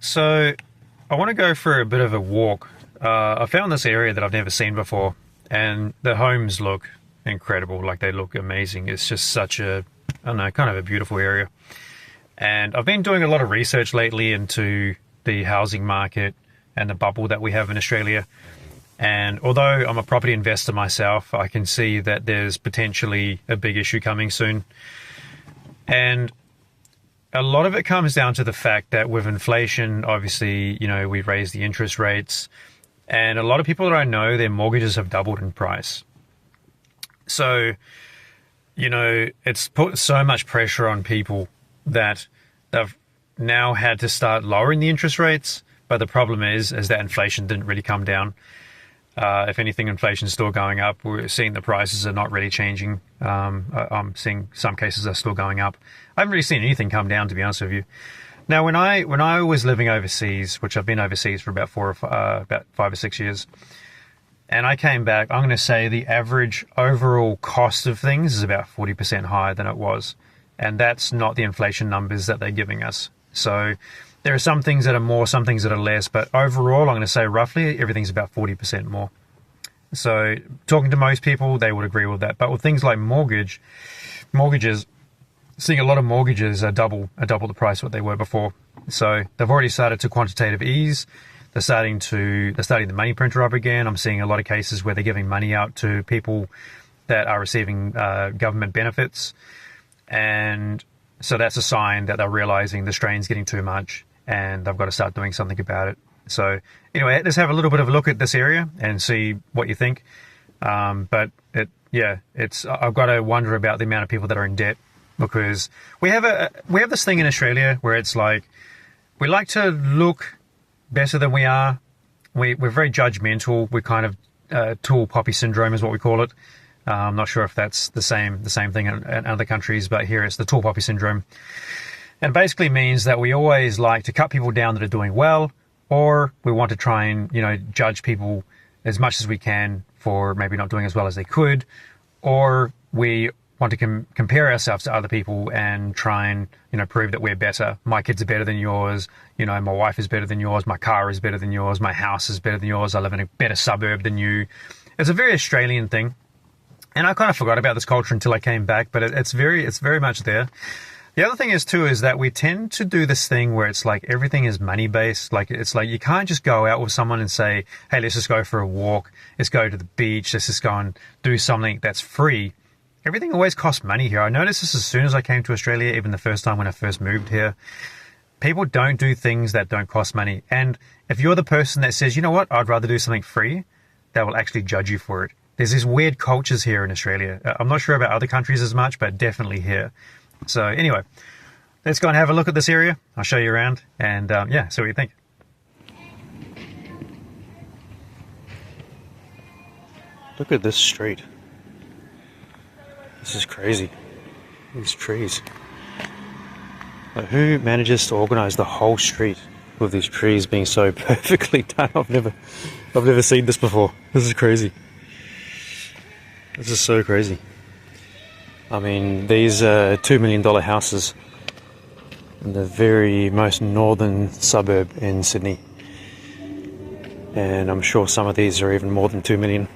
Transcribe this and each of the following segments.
So I want to go for a bit of a walk. I found this area that I've never seen before, and the homes look incredible. Like, they look amazing. It's just such a, I don't know, kind of a beautiful area. And I've been doing a lot of research lately into the housing market and the bubble that we have in Australia. And although I'm a property investor myself, I can see that there's potentially a big issue coming soon. And a lot of it comes down to the fact that with inflation, obviously, we've raised the interest rates, and a lot of people that I know, their mortgages have doubled in price. So, it's put so much pressure on people that they've now had to start lowering the interest rates. But the problem is that inflation didn't really come down. If anything, inflation is still going up. We're seeing the prices are not really changing. I'm seeing some cases are still going up. I haven't really seen anything come down, to be honest with you. Now, when I was living overseas, which I've been overseas for about 5 or 6 years, and I came back, I'm going to say the average overall cost of things is about 40% higher than it was. And that's not the inflation numbers that they're giving us. So there are some things that are more, some things that are less, but overall, I'm going to say roughly everything's about 40% more. So talking to most people, they would agree with that. But with things like mortgages, seeing a lot of mortgages are double the price what they were before. So they've already started to quantitative ease. They're starting the money printer up again. I'm seeing a lot of cases where they're giving money out to people that are receiving government benefits. And so that's a sign that they're realizing the strain's getting too much and they've got to start doing something about it. So anyway, let's have a little bit of a look at this area and see what you think. But I've got to wonder about the amount of people that are in debt, because we have this thing in Australia where it's like, we like to look better than we are. We're very judgmental. We're kind of tall poppy syndrome is what we call it. I'm not sure if that's the same thing in other countries, but here it's the tall poppy syndrome. And basically means that we always like to cut people down that are doing well, or we want to try and, judge people as much as we can for maybe not doing as well as they could, or we want to compare ourselves to other people and try and, prove that we're better. My kids are better than yours. My wife is better than yours. My car is better than yours. My house is better than yours. I live in a better suburb than you. It's a very Australian thing. And I kind of forgot about this culture until I came back, but it's very much there. The other thing is that we tend to do this thing where it's like everything is money based. Like, it's like you can't just go out with someone and say, hey, let's just go for a walk. Let's go to the beach. Let's just go and do something that's free. Everything always costs money here. I noticed this as soon as I came to Australia, even the first time when I first moved here. People don't do things that don't cost money. And if you're the person that says, you know what, I'd rather do something free, they will actually judge you for it. There's these weird cultures here in Australia. I'm not sure about other countries as much, but definitely here. So anyway, let's go and have a look at this area. I'll show you around and see what you think. Look at this street. This is crazy. These trees. Like, who manages to organize the whole street with these trees being so perfectly done? I've never seen this before. This is crazy. This is so crazy. I mean, these are $2 million houses in the very most northern suburb in Sydney. And I'm sure some of these are even more than 2 million.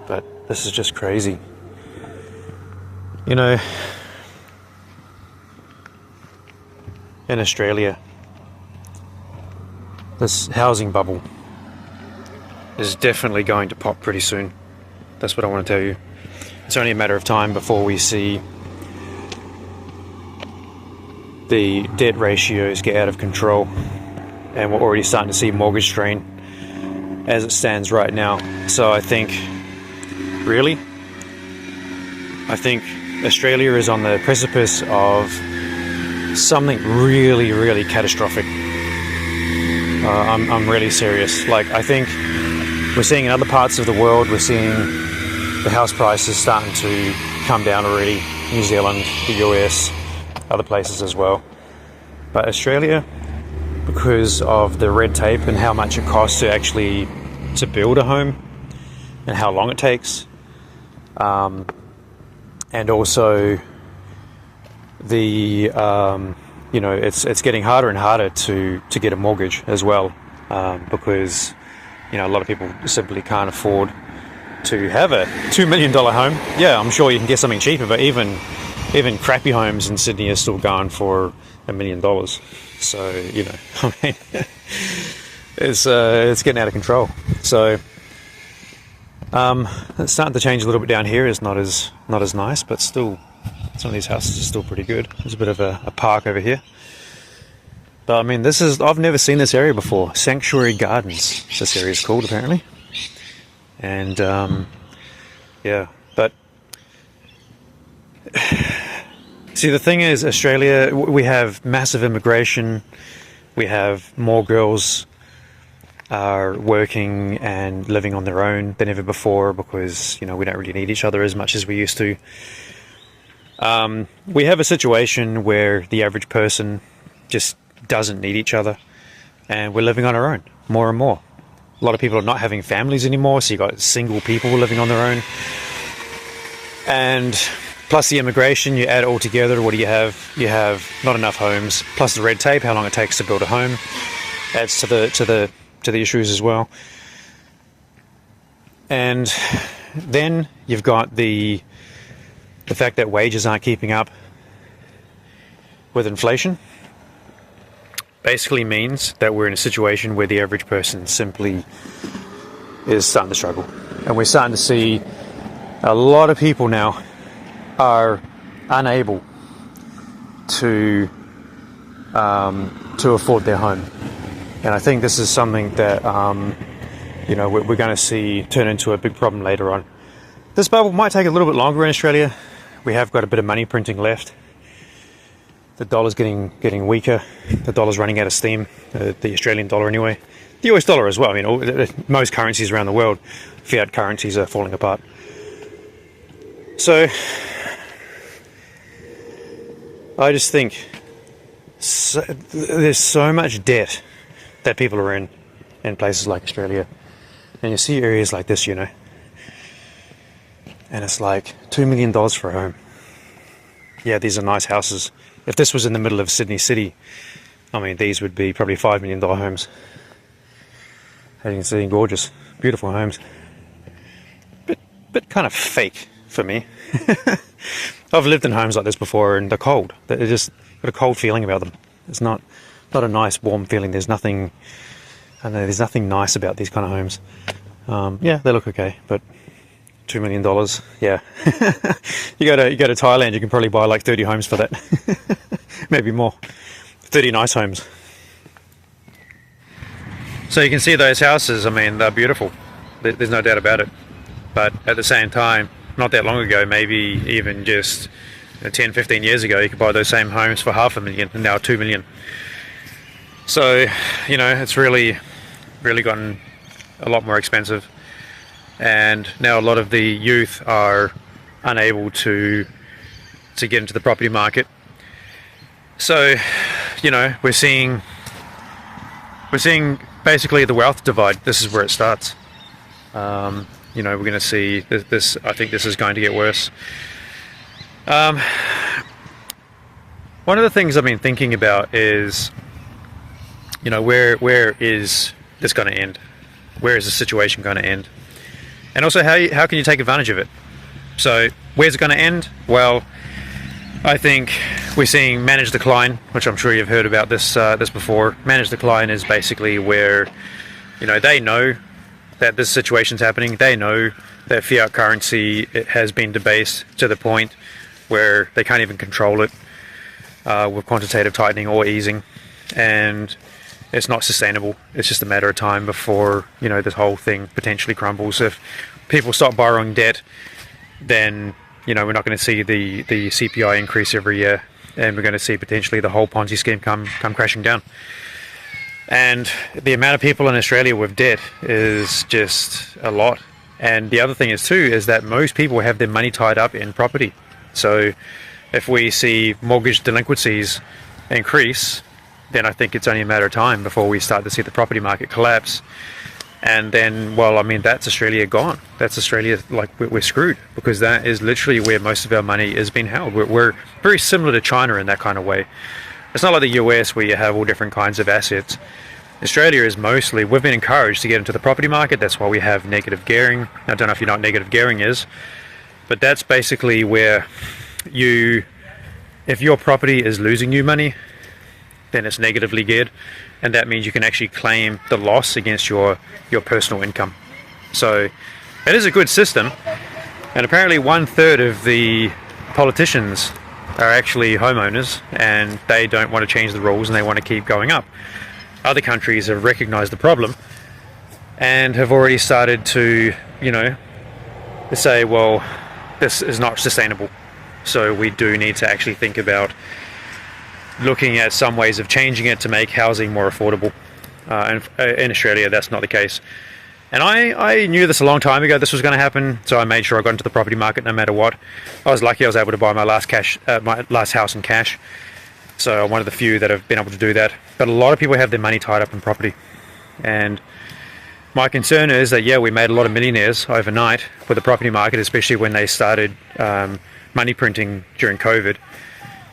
But this is just crazy. In Australia, this housing bubble is definitely going to pop pretty soon. That's what I want to tell you. It's only a matter of time before we see the debt ratios get out of control, and we're already starting to see mortgage strain as it stands right now. So I think Australia is on the precipice of something really, really catastrophic. I'm really serious. Like, I think we're seeing in other parts of the world, we're seeing the house prices starting to come down already. New Zealand, the US, other places as well. But Australia, because of the red tape and how much it costs to build a home and how long it takes, and also the it's getting harder and harder to get a mortgage as well, because a lot of people simply can't afford to have a $2 million home. Yeah, I'm sure you can get something cheaper, but even crappy homes in Sydney are still going for $1 million. So I mean, it's getting out of control. So it's starting to change a little bit down here. It's not as nice, but still, some of these houses are still pretty good. There's a bit of a park over here. But I mean, I've never seen this area before. Sanctuary Gardens, this area is called, apparently. And yeah, but see, the thing is, Australia, we have massive immigration. We have more girls are working and living on their own than ever before, because we don't really need each other as much as we used to. We have a situation where the average person just doesn't need each other, and we're living on our own more and more. A lot of people are not having families anymore, so you've got single people living on their own. And plus the immigration, you add it all together, what do you have? You have not enough homes, plus the red tape, how long it takes to build a home, adds to the issues as well. And then you've got the fact that wages aren't keeping up with inflation. Basically means that we're in a situation where the average person simply is starting to struggle. And we're starting to see a lot of people now are unable to afford their home. And I think this is something that we're going to see turn into a big problem later on. This bubble might take a little bit longer in Australia. We have got a bit of money printing left. The dollar's getting weaker. The dollar's running out of steam. The Australian dollar anyway. The US dollar as well. I mean, most currencies around the world, fiat currencies are falling apart. So I just think there's so much debt that people are in places like Australia. And you see areas like this, and it's like $2 million for a home. Yeah, these are nice houses. If this was in the middle of Sydney City, I mean, these would be probably $5 million homes. As you can see, gorgeous, beautiful homes. Bit kind of fake for me. I've lived in homes like this before, and they're cold. They're just got a cold feeling about them. It's not a nice, warm feeling. There's nothing nice about these kind of homes. Yeah, they look okay, but $2 million, yeah. you go to Thailand, you can probably buy like 30 homes for that. Maybe more. 30 nice homes. So you can see those houses, I mean, they're beautiful. There's no doubt about it. But at the same time, not that long ago, maybe even just 10, 15 years ago, you could buy those same homes for $500,000 and now $2 million. So, it's really gotten a lot more expensive. And now a lot of the youth are unable to get into the property market. So, we're seeing basically the wealth divide. This is where it starts. We're going to see this. I think this is going to get worse. One of the things I've been thinking about is, where is this going to end? Where is the situation going to end? And also, how can you take advantage of it? So, where's it going to end? Well, I think we're seeing managed decline, which I'm sure you've heard about this before. Managed decline is basically where, they know that this situation's happening. They know that fiat currency has been debased to the point where they can't even control it with quantitative tightening or easing, and it's not sustainable. It's just a matter of time before this whole thing potentially crumbles. If people stop borrowing debt, then we're not going to see the CPI increase every year, and we're going to see potentially the whole Ponzi scheme come crashing down. And the amount of people in Australia with debt is just a lot. And the other thing is that most people have their money tied up in property. So if we see mortgage delinquencies increase, then I think it's only a matter of time before we start to see the property market collapse. And then, that's Australia gone. That's Australia, we're screwed, because that is literally where most of our money is being held. We're very similar to China in that kind of way, It's not like the US where you have all different kinds of assets. Australia is mostly, we've been encouraged to get into the property market. That's why we have negative gearing. I don't know if you know what negative gearing is, but that's basically where if your property is losing you money, then it's negatively geared, and that means you can actually claim the loss against your personal income. So it is a good system, and apparently 1/3 of the politicians are actually homeowners, and they don't want to change the rules and they want to keep going up. Other countries have recognized the problem and have already started to, say, well, this is not sustainable. So we do need to actually think about looking at some ways of changing it to make housing more affordable. And in Australia, that's not the case. And I knew this a long time ago, this was going to happen, so I made sure I got into the property market no matter what. I was lucky I was able to buy my last house in cash. So I'm one of the few that have been able to do that. But a lot of people have their money tied up in property. And my concern is that, we made a lot of millionaires overnight with the property market, especially when they started money printing during COVID.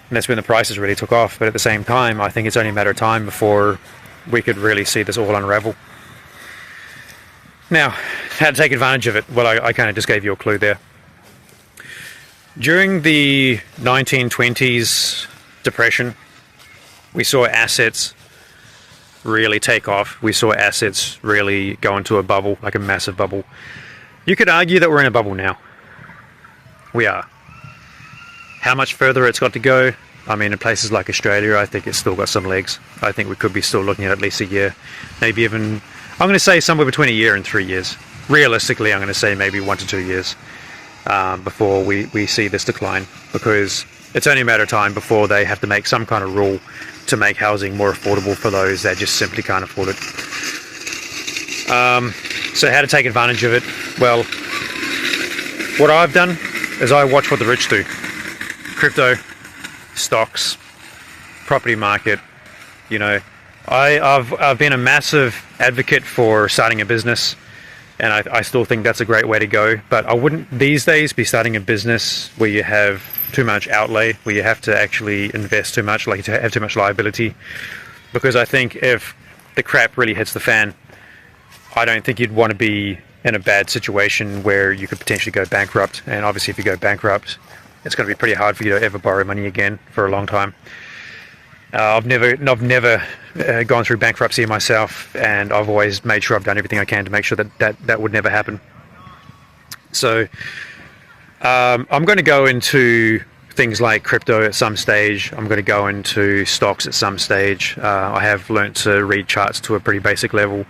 And that's when the prices really took off. But at the same time, I think it's only a matter of time before we could really see this all unravel. Now, how to take advantage of it? Well, I kind of just gave you a clue there. During the 1920s depression, we saw assets really take off. We saw assets really go into a bubble, like a massive bubble. You could argue that we're in a bubble now. We are. How much further it's got to go? I mean, in places like Australia, I think it's still got some legs. I think we could be still looking at least a year, maybe even, I'm going to say somewhere between a year and 3 years. Realistically, I'm going to say maybe 1 to 2 years before we see this decline, because it's only a matter of time before they have to make some kind of rule to make housing more affordable for those that just simply can't afford it. So how to take advantage of it? Well, what I've done is I watch what the rich do. Crypto, stocks, property market. I've been a massive advocate for starting a business, and I still think that's a great way to go. But I wouldn't these days be starting a business where you have too much outlay, where you have to actually invest too much, like you have too much liability. Because I think if the crap really hits the fan, I don't think you'd want to be in a bad situation where you could potentially go bankrupt. And obviously, if you go bankrupt, it's going to be pretty hard for you to ever borrow money again for a long time. I've never gone through bankruptcy myself, and I've always made sure I've done everything I can to make sure that would never happen. So I'm going to go into things like crypto at some stage. I'm going to go into stocks at some stage. I have learnt to read charts to a pretty basic level.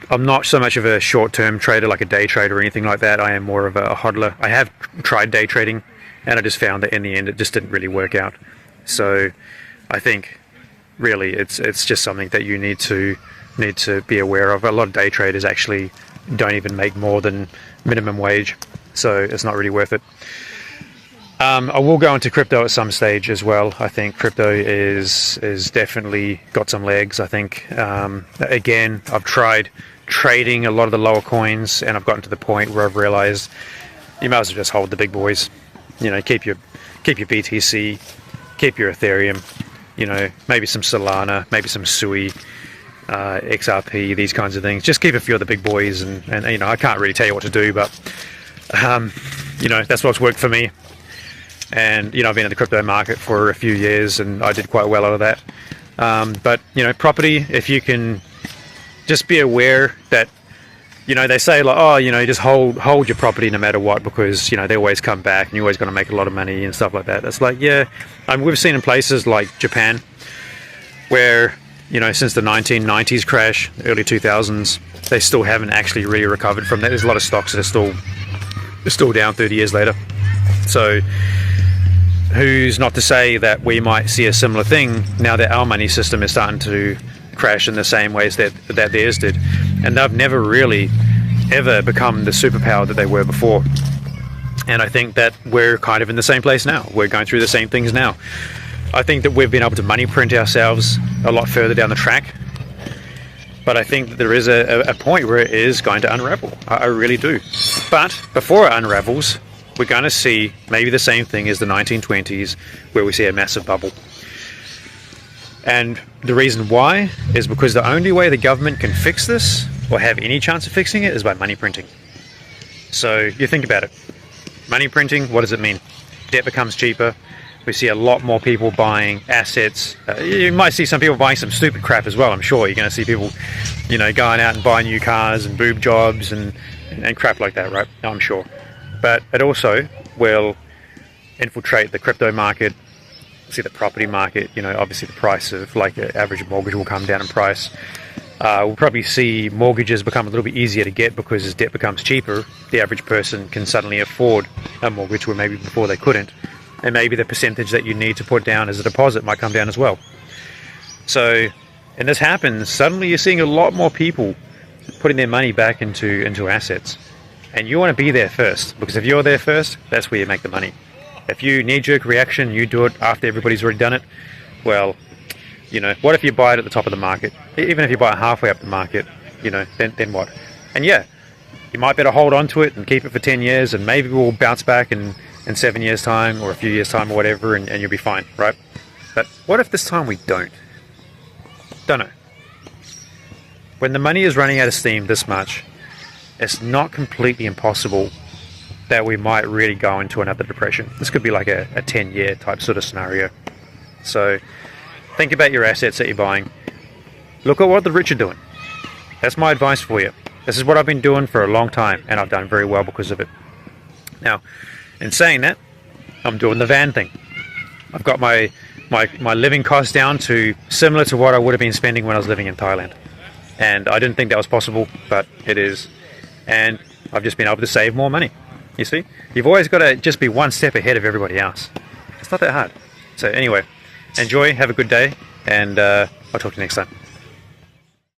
I'm not so much of a short-term trader, like a day trader or anything like that. I am more of a hodler. I have tried day trading, and I just found that in the end it just didn't really work out. So I think really it's just something that you need to be aware of. A lot of day traders actually don't even make more than minimum wage, so it's not really worth it. I will go into crypto at some stage as well. I think crypto is definitely got some legs. I think again, I've tried trading a lot of the lower coins, and I've gotten to the point where I've realized you might as well just hold the big boys. Keep your BTC, keep your Ethereum, maybe some Solana, maybe some Sui, XRP, these kinds of things. Just keep a few of the big boys, and I can't really tell you what to do, but that's what's worked for me. And I've been in the crypto market for a few years, and I did quite well out of that. But property, if you can just be aware that they say like, just hold your property no matter what, because they always come back and you're always going to make a lot of money and stuff like that. That's like, we've seen in places like Japan where since the 1990s crash, early 2000s, they still haven't actually really recovered from that. There's a lot of stocks that are still down 30 years later. So who's not to say that we might see a similar thing now that our money system is starting to crash in the same ways that theirs did, and they've never really ever become the superpower that they were before. And I think that we're kind of in the same place now. We're going through the same things now. I think that we've been able to money print ourselves a lot further down the track, but I think that there is a point where it is going to unravel. I really do. But before it unravels, we're going to see maybe the same thing as the 1920s, where we see a massive bubble. And the reason why is because the only way the government can fix this, or have any chance of fixing it, is by money printing. So you think about it. Money printing, what does it mean? Debt becomes cheaper. We see a lot more people buying assets. You might see some people buying some stupid crap as well, I'm sure. You're going to see people, going out and buying new cars and boob jobs and crap like that, right? I'm sure. But it also will infiltrate the crypto market, see the property market. Obviously the price of like an average mortgage will come down in price. We'll probably see mortgages become a little bit easier to get because as debt becomes cheaper, the average person can suddenly afford a mortgage where maybe before they couldn't. And maybe the percentage that you need to put down as a deposit might come down as well. So, and this happens, suddenly you're seeing a lot more people putting their money back into assets. And you want to be there first, because if you're there first, that's where you make the money. If you knee-jerk reaction, you do it after everybody's already done it, well, what if you buy it at the top of the market? Even if you buy it halfway up the market, then what? And yeah, you might better hold on to it and keep it for 10 years, and maybe we'll bounce back in 7 years' time or a few years' time or whatever, and you'll be fine, right? But what if this time we don't? Don't know. When the money is running out of steam this much, it's not completely impossible that we might really go into another depression. This could be like a 10-year type sort of scenario. So think about your assets that you're buying. Look at what the rich are doing. That's my advice for you. This is what I've been doing for a long time, and I've done very well because of it. Now, in saying that, I'm doing the van thing. I've got my living costs down to similar to what I would have been spending when I was living in Thailand. And I didn't think that was possible, but it is. And I've just been able to save more money. You see? You've always got to just be one step ahead of everybody else. It's not that hard. So anyway, enjoy, have a good day, and I'll talk to you next time.